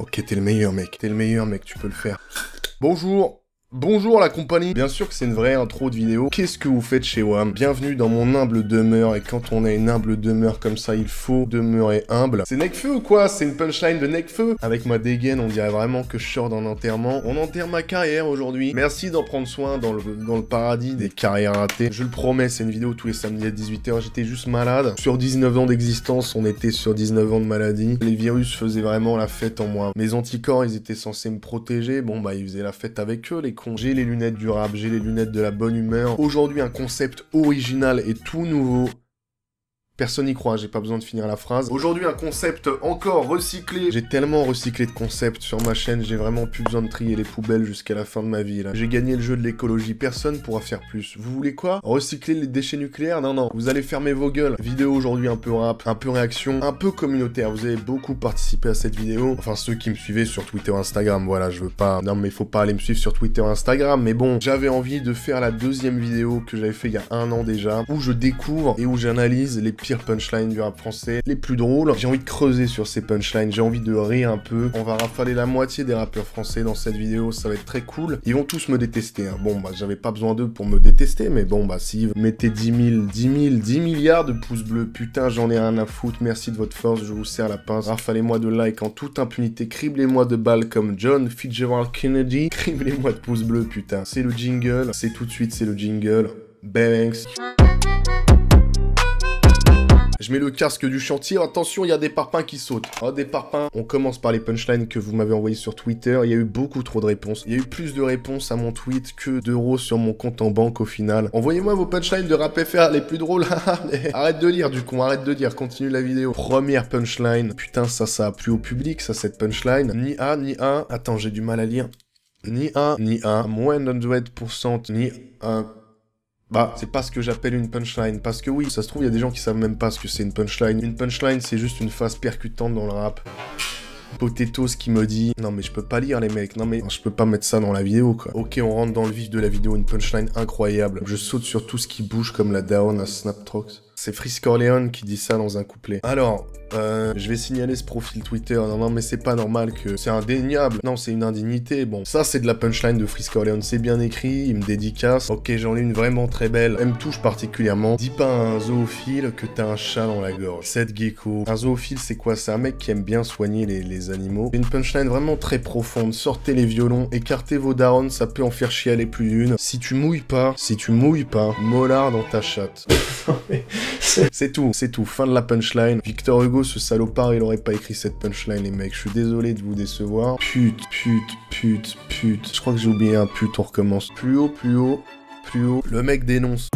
Ok, t'es le meilleur mec, tu peux le faire. Bonjour. Bonjour la compagnie. Bien sûr que c'est une vraie intro de vidéo. Qu'est-ce que vous faites chez WAM? Bienvenue dans mon humble demeure, et quand on a une humble demeure comme ça, il faut demeurer humble. C'est Nekfeu ou quoi? C'est une punchline de Nekfeu? Avec ma dégaine, on dirait vraiment que je sors d'un enterrement. On enterre ma carrière aujourd'hui. Merci d'en prendre soin dans le paradis des carrières ratées. Je le promets, c'est une vidéo tous les samedis à 18 h. J'étais juste malade. Sur 19 ans d'existence, on était sur 19 ans de maladie. Les virus faisaient vraiment la fête en moi. Mes anticorps, ils étaient censés me protéger. Bon bah, ils faisaient la fête avec eux, les cons. J'ai les lunettes durables, j'ai les lunettes de la bonne humeur. Aujourd'hui, un concept original et tout nouveau. Personne n'y croit, j'ai pas besoin de finir la phrase. Aujourd'hui, un concept encore recyclé. J'ai tellement recyclé de concepts sur ma chaîne, j'ai vraiment plus besoin de trier les poubelles jusqu'à la fin de ma vie, là. J'ai gagné le jeu de l'écologie, personne pourra faire plus. Vous voulez quoi? Recycler les déchets nucléaires? Non, non, vous allez fermer vos gueules. Vidéo aujourd'hui un peu rap, un peu réaction, un peu communautaire. Vous avez beaucoup participé à cette vidéo. Enfin, ceux qui me suivaient sur Twitter, Instagram, voilà, je veux pas... Non, mais faut pas aller me suivre sur Twitter, Instagram, mais bon, j'avais envie de faire la deuxième vidéo que j'avais fait il y a 1 an déjà, où je découvre et où j'analyse les pires punchlines du rap français, les plus drôles. J'ai envie de creuser sur ces punchlines, j'ai envie de rire un peu. On va rafaler la moitié des rappeurs français dans cette vidéo, ça va être très cool. Ils vont tous me détester, hein. Bon, bah, j'avais pas besoin d'eux pour me détester, mais bon, bah, si vous mettez 10 milliards de pouces bleus, putain, j'en ai rien à foutre, merci de votre force, je vous serre la pince. Rafalez-moi de likes en toute impunité, criblez-moi de balles comme John Fitzgerald Kennedy, criblez-moi de pouces bleus, putain. C'est le jingle, c'est tout de suite, c'est le jingle. Banks. Je mets le casque du chantier, attention, il y a des parpaings qui sautent. Oh, des parpaings. On commence par les punchlines que vous m'avez envoyées sur Twitter. Il y a eu beaucoup trop de réponses. Il y a eu plus de réponses à mon tweet que d'euros sur mon compte en banque au final. Envoyez-moi vos punchlines de rap FR les plus drôles. Arrête de lire du con, arrête de lire, continue la vidéo. Première punchline. Putain, ça a plu au public, ça, cette punchline. Ni A, ni A. Attends, j'ai du mal à lire. Ni A, ni A. Moins de 100%, ni A. Bah, c'est pas ce que j'appelle une punchline, parce que oui, ça se trouve, il y a des gens qui savent même pas ce que c'est une punchline. Une punchline, c'est juste une phase percutante dans le rap. Potatoes qui me dit « Non mais je peux pas lire les mecs, non mais je peux pas mettre ça dans la vidéo quoi. » Ok, on rentre dans le vif de la vidéo, une punchline incroyable. Je saute sur tout ce qui bouge comme la down à Snaptrox. C'est Frisk Orleans qui dit ça dans un couplet. Alors, je vais signaler ce profil Twitter. Non, mais c'est pas normal que... C'est indéniable. Non, c'est une indignité. Bon, ça, c'est de la punchline de Frisk Orleans. C'est bien écrit, il me dédicace. Ok, j'en ai une vraiment très belle. Elle me touche particulièrement. Dis pas à un zoophile que t'as un chat dans la gorge. Cette gecko. Un zoophile, c'est quoi? C'est un mec qui aime bien soigner les animaux. C'est une punchline vraiment très profonde. Sortez les violons, écartez vos darons, ça peut en faire chialer plus d'une. Si tu mouilles pas, mollard dans ta chatte. C'est tout, fin de la punchline. Victor Hugo, ce salopard, il aurait pas écrit cette punchline, les mecs. Je suis désolé de vous décevoir. Pute. Je crois que j'ai oublié un pute, on recommence. Plus haut. Le mec dénonce.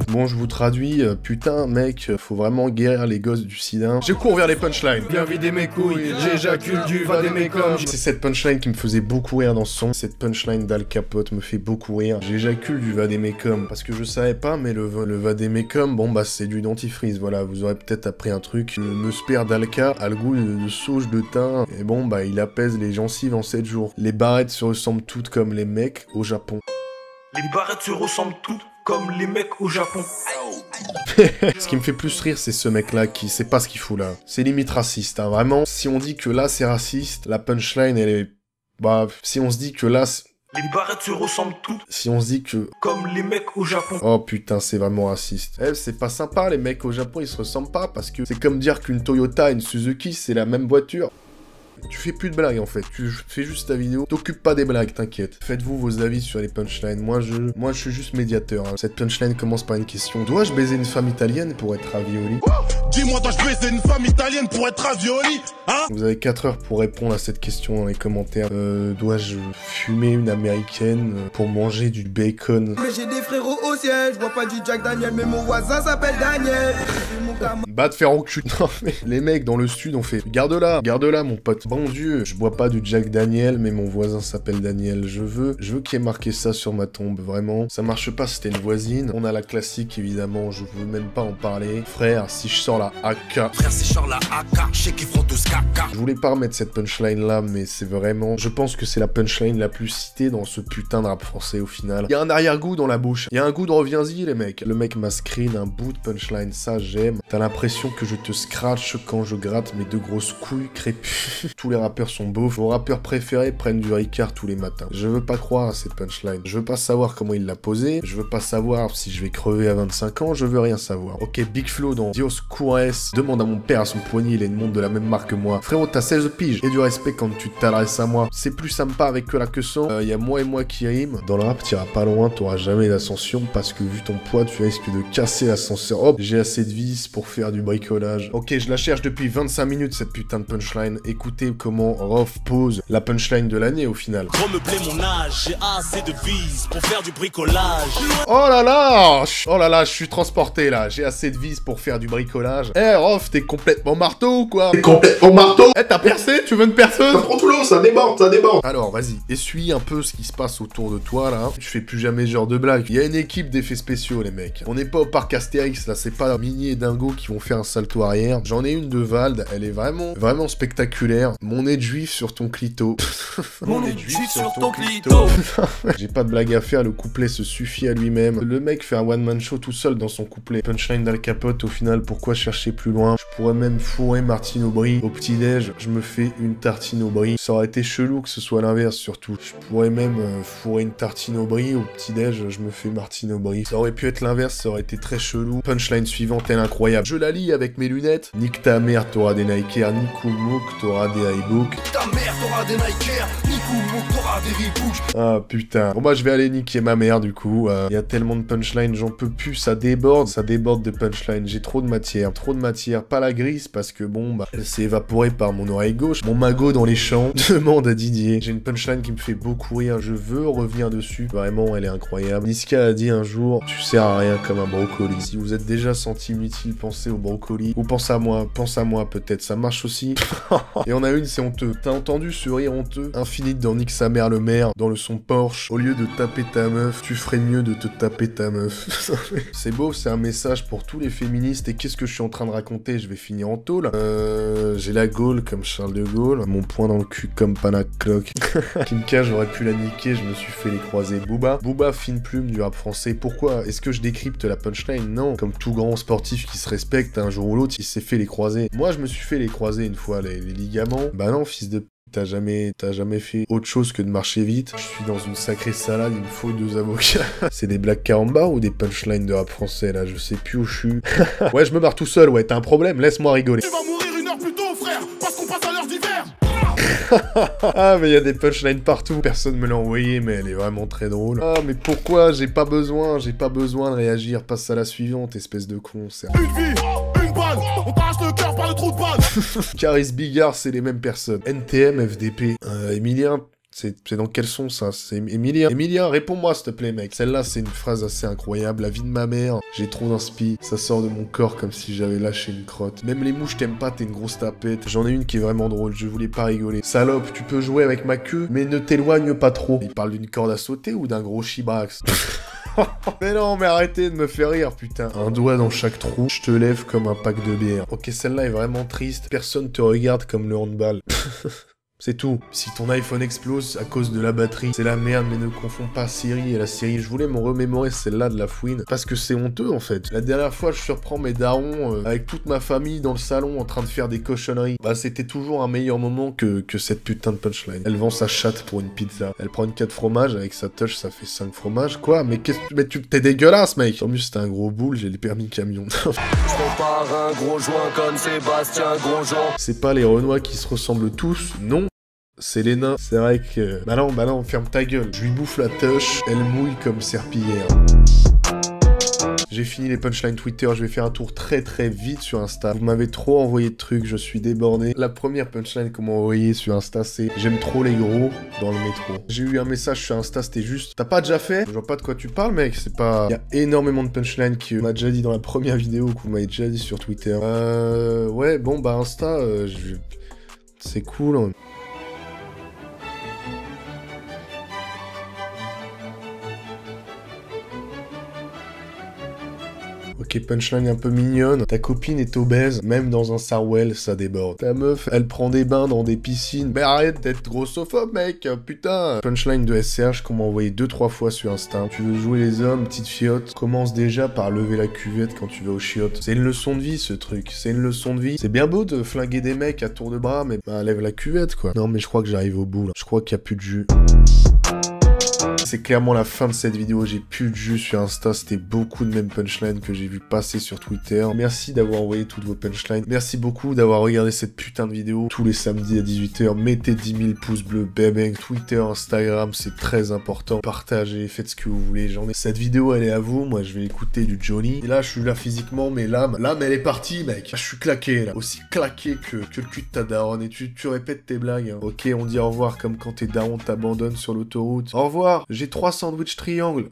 Bon, je vous traduis. Putain, mec, faut vraiment guérir les gosses du sida. Je cours vers les punchlines. Bien vider mes couilles, j'éjacule du va des mécoms. C'est cette punchline qui me faisait beaucoup rire dans ce son. Cette punchline d'Al Capote me fait beaucoup rire. J'éjacule du va des mécoms. Parce que je savais pas, mais le va des mécoms, bon bah c'est du dentifrice. Voilà, vous aurez peut-être appris un truc. Le meusper d'Alka a le goût de sauge de thym. Et bon bah il apaise les gencives en 7 jours. Les barrettes se ressemblent toutes comme les mecs au Japon. Les barrettes se ressemblent toutes comme les mecs au Japon. Ce qui me fait plus rire, c'est ce mec-là qui sait pas ce qu'il fout là. C'est limite raciste, hein, vraiment. Si on dit que là c'est raciste, la punchline elle est... Bah, si on se dit que là... Les barrettes se ressemblent toutes. Si on se dit que... Comme les mecs au Japon. Oh putain, c'est vraiment raciste. Eh, c'est pas sympa, les mecs au Japon, ils se ressemblent pas, parce que c'est comme dire qu'une Toyota et une Suzuki, c'est la même voiture. Tu fais plus de blagues en fait, tu fais juste ta vidéo, t'occupes pas des blagues, t'inquiète. Faites-vous vos avis sur les punchlines, moi je suis juste médiateur. Hein. Cette punchline commence par une question. Dois-je baiser une femme italienne pour être ravioli? Dis-moi, dois-je baiser une femme italienne pour être ravioli? Hein? Vous avez 4 heures pour répondre à cette question dans les commentaires. Dois-je fumer une américaine pour manger du bacon? Mais j'ai des frérots au ciel, je vois pas du Jack Daniel, mais mon voisin s'appelle Daniel. Va te faire enculer. Non mais les mecs dans le sud ont fait garde-la mon pote. Bon Dieu, je bois pas du Jack Daniel, mais mon voisin s'appelle Daniel. Je veux qu'il y ait marqué ça sur ma tombe, vraiment. Ça marche pas, c'était une voisine. On a la classique, évidemment, je veux même pas en parler. Frère, si je sors la AK... Frère, si je sors la AK, je sais qu'ils feront tous caca. Je voulais pas remettre cette punchline là, mais c'est vraiment... Je pense que c'est la punchline la plus citée dans ce putain de rap français au final. Il y a un arrière-goût dans la bouche. Il y a un goût de reviens-y les mecs. Le mec m'a screen un bout de punchline, ça j'aime. T'as l'impression que je te scratch quand je gratte mes deux grosses couilles crépus. Tous les rappeurs sont beaufs. Vos rappeurs préférés prennent du Ricard tous les matins. Je veux pas croire à cette punchline. Je veux pas savoir comment il l'a posé. Je veux pas savoir si je vais crever à 25 ans. Je veux rien savoir. Ok, Big Flo dans Dios Cures demande à mon père à son poignet, il est une montre de la même marque que moi. Frérot, t'as 16 piges. Et du respect quand tu t'adresses à moi. C'est plus sympa avec que la que sans. Y a moi et moi qui rime. Dans le rap, t'iras pas loin, t'auras jamais d'ascension parce que vu ton poids, tu risques de casser l'ascenseur. Hop, j'ai assez de vis pour faire du bricolage. Ok, je la cherche depuis 25 minutes cette putain de punchline. Écoutez comment Rof pose la punchline de l'année au final. Gros me plaît mon âge, j'ai assez de vis pour faire du bricolage. Oh là là! Oh là là, je suis transporté là. J'ai assez de vis pour faire du bricolage. Eh Rof, t'es complètement marteau ou quoi? T'es complètement marteau. Eh, t'as percé? Tu veux une perceuse? Ça prend tout l'eau, ça déborde, ça déborde. Alors, vas-y, essuie un peu ce qui se passe autour de toi, là. Je fais plus jamais ce genre de blague. Il y a une équipe d'effets spéciaux, les mecs. On n'est pas au parc Astérix, là. C'est pas Mini et Dingo qui vont faire un salto arrière. J'en ai une de Vald. Elle est vraiment spectaculaire. Mon nez de juif sur ton clito. Mon nez de juif sur ton clito. J'ai pas de blague à faire, le couplet se suffit à lui-même. Le mec fait un one-man show tout seul dans son couplet. Punchline d'Al Capote, au final, pourquoi chercher plus loin? Je pourrais même fourrer Martine Aubry. Au petit-déj, je me fais une tartine au brie. Ça aurait été chelou que ce soit l'inverse, surtout. Je pourrais même fourrer une tartine au brie. Au petit-déj, je me fais Martine au brie. Ça aurait pu être l'inverse, ça aurait été très chelou. Punchline suivante, elle est incroyable. Je la lis avec mes lunettes. Nique ta mère, t'auras des Nike Air. Nique Mouk, t'auras des iBook. Ta mère, t'auras des Nike Air. Nique Mouk, t'auras des Reebok. Ah putain. Bon bah je vais aller niquer ma mère du coup. Il y a tellement de punchline, j'en peux plus. Ça déborde de punchline. J'ai trop de matière. Pas la grise parce que bon bah elle s'est évaporée par mon oreille gauche. Mon magot dans les champs demande à Didier. J'ai une punchline qui me fait beaucoup rire. Je veux revenir dessus. Vraiment, elle est incroyable. Niska a dit un jour, tu sers à rien comme un brocoli. Si vous êtes déjà senti inutile, pensez au brocoli. Ou pense à moi peut-être. Ça marche aussi. Et on a une, c'est honteux. T'as entendu ce rire honteux? Infinite dans Nique sa mère le maire, dans le son Porsche. Au lieu de taper ta meuf, tu ferais mieux de te taper ta meuf. C'est beau, c'est un message pour tous les féministes. Et qu'est-ce que je suis en train de raconter? Je vais finir en tôle. J'ai la Gaule comme Charles de Gaulle. Mon poing dans le cul comme Panacloc. Kimka, j'aurais pu la niquer, je me suis fait les croiser. Booba, fine plume du rap français. Pourquoi? Est-ce que je décrypte la punchline? Non. Comme tout grand sportif qui se respecte, un jour ou l'autre, il s'est fait les croiser. Moi, je me suis fait les croiser une fois, les ligaments. Bah non, fils de... T'as jamais fait autre chose que de marcher vite. Je suis dans une sacrée salade, il me faut 2 avocats. C'est des blagues carambar ou des punchlines de rap français, là? Je sais plus où je suis. Ouais, je me barre tout seul, ouais, t'as un problème? Laisse-moi rigoler. Tu vas mourir 1 heure plus tôt, frère, parce qu'on passe à l'heure d'hiver. Ah, mais il y a des punchlines partout. Personne me l'a envoyé, mais elle est vraiment très drôle. Ah, mais pourquoi? J'ai pas besoin de réagir. Passe à la suivante, espèce de con. Une vie, une balle, on t'arrache le cœur par le trou de balle. Caris Bigard, c'est les mêmes personnes. NTM, FDP. Emilien... C'est dans quel son ça? C'est Emilien. Emilien, réponds-moi s'il te plaît mec. Celle-là c'est une phrase assez incroyable. La vie de ma mère, j'ai trop d'inspi. Ça sort de mon corps comme si j'avais lâché une crotte. Même les mouches t'aiment pas, t'es une grosse tapette. J'en ai une qui est vraiment drôle, je voulais pas rigoler. Salope, tu peux jouer avec ma queue, mais ne t'éloigne pas trop. Il parle d'une corde à sauter ou d'un gros chibrax? Mais non, mais arrêtez de me faire rire, putain. Un doigt dans chaque trou, je te lève comme un pack de bière. Ok, celle-là est vraiment triste. Personne te regarde comme le handball. C'est tout. Si ton iPhone explose à cause de la batterie, c'est la merde, mais ne confonds pas Siri et la Siri. Je voulais me remémorer celle-là de la fouine, parce que c'est honteux en fait. La dernière fois, je surprends mes darons avec toute ma famille dans le salon en train de faire des cochonneries. Bah c'était toujours un meilleur moment que cette putain de punchline. Elle vend sa chatte pour une pizza. Elle prend une 4 fromages, avec sa touche ça fait 5 fromages. Quoi? Mais t'es dégueulasse mec. Tant mieux c'était un gros boule, j'ai les permis camion. Je compare un gros joint comme Sébastien Grosjean. C'est pas les Renois qui se ressemblent tous, non. C'est les nains. C'est vrai que... Bah non, ferme ta gueule. Je lui bouffe la touche, elle mouille comme serpillière. J'ai fini les punchlines Twitter, je vais faire un tour très vite sur Insta. Vous m'avez trop envoyé de trucs, je suis débordé. La première punchline qu'on m'a envoyé sur Insta, c'est « J'aime trop les gros dans le métro ». J'ai eu un message sur Insta, c'était juste « T'as pas déjà fait ?» Je vois pas de quoi tu parles, mec, c'est pas... Il y a énormément de punchlines qu'on m'a déjà dit dans la première vidéo, que vous m'avez déjà dit sur Twitter. Ouais, bon, bah Insta, c'est cool. Ok, punchline un peu mignonne. Ta copine est obèse, même dans un Sarwell, ça déborde. Ta meuf, elle prend des bains dans des piscines. Mais arrête d'être grossophobe, mec, putain. Punchline de SCH qu'on m'a envoyé 2-3 fois sur Insta. Tu veux jouer les hommes, petite fiotte, commence déjà par lever la cuvette quand tu vas au chiottes. C'est une leçon de vie, ce truc. C'est une leçon de vie. C'est bien beau de flinguer des mecs à tour de bras, mais bah, lève la cuvette, quoi. Non, mais je crois que j'arrive au bout, là. Je crois qu'il n'y a plus de jus. C'est clairement la fin de cette vidéo, j'ai plus de jus sur Insta, c'était beaucoup de mêmes punchlines que j'ai vu passer sur Twitter. Merci d'avoir envoyé toutes vos punchlines, merci beaucoup d'avoir regardé cette putain de vidéo. Tous les samedis à 18 h, mettez 10 000 pouces bleus, bang, Twitter, Instagram, c'est très important. Partagez, faites ce que vous voulez, j'en ai. Cette vidéo, elle est à vous, moi je vais écouter du Johnny. Et là, je suis là physiquement, mais l'âme, elle est partie, mec. Je suis claqué, là. Aussi claqué que le cul de ta daronne. Et tu répètes tes blagues, hein. Ok, on dit au revoir comme quand tes darons t'abandonnent sur l'autoroute. Au revoir. J'ai 3 sandwichs triangles.